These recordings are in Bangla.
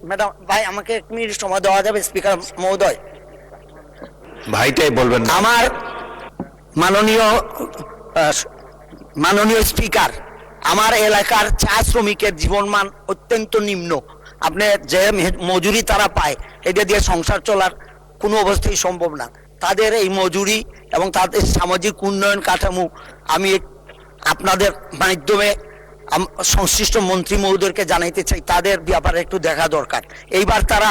ম্যাডাম ভাই আমাকে 1 মিনিট সময় দেওয়া যাবে স্পিকার মহোদয়? ভাইটাই বলবেন না। আমার মাননীয় মাননীয় স্পিকার, আমার এলাকার চা শ্রমিকের জীবনমান অত্যন্ত নিম্ন। আপনি যে মজুরি তারা পায় এটা দিয়ে সংসার চলার কোনো অবস্থায় সম্ভব না। তাদের এই মজুরি এবং তাদের সামাজিক উন্নয়ন কাঠামো আমি আপনাদের মাধ্যমে সংশ্লিষ্ট মন্ত্রী মহোদয়কে জানাইতে চাই, তাদের ব্যাপারে একটু দেখা দরকার। এইবার তারা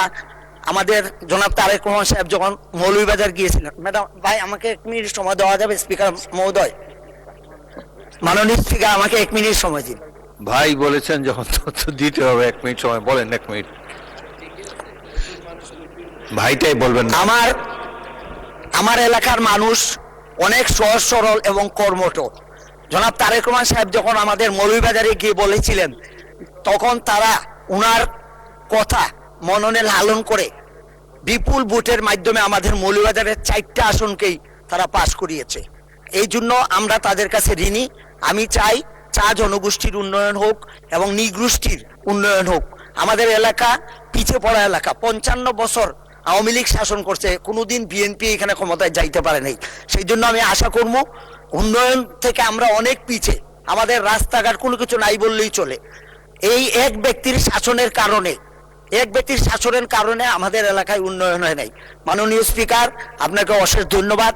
আমাদের জনাব তারেক রহমান সাহেব যখন মৌলভীবাজার গিয়েছিলেন, ম্যাডাম ভাই আমাকে 1 মিনিট সময় দেওয়া যাবে স্পিকার মহোদয়? মাননীয় স্পিকার আমাকে 1 মিনিট সময় দিন। ভাই বলেছেন যখন তথ্য দিতে হবে 1 মিনিট সময়, বলেন 1 মিনিট। ভাইটাই বলবেন না। আমার এলাকার মানুষ অনেক সহজ সরল এবং কর্মঠ। জনাব তারেক রহমান সাহেব যখন আমাদের মৌলভীবাজারে গিয়ে বলেছিলেন, তখন তারা উনার কথা মননে লালন করে বিপুল ভোটের মাধ্যমে আমাদের মৌলভীবাজারের 4টা আসনকেই তারা পাশ করিয়েছে। এই জন্য আমরা তাদের কাছে ঋণী। আমি চাই চা জনগোষ্ঠীর উন্নয়ন হোক এবং নিগোষ্ঠীর উন্নয়ন হোক। আমাদের এলাকা পিছিয়ে পড়া এলাকা, 55 বছর আওয়ামী লীগ শাসন করছে, কোনোদিন বিএনপি এখানে ক্ষমতায় যাইতে পারে নাই। সেই জন্য আমি আশা করব উন্নয়ন থেকে আমরা অনেক পিছিয়ে, আমাদের রাস্তাঘাট কোনো কিছু নাই বললেই চলে। এই এক ব্যক্তির শাসনের কারণে আমাদের এলাকায় উন্নয়ন হয় নাই। মাননীয় স্পিকার, আপনাকে অশেষ ধন্যবাদ।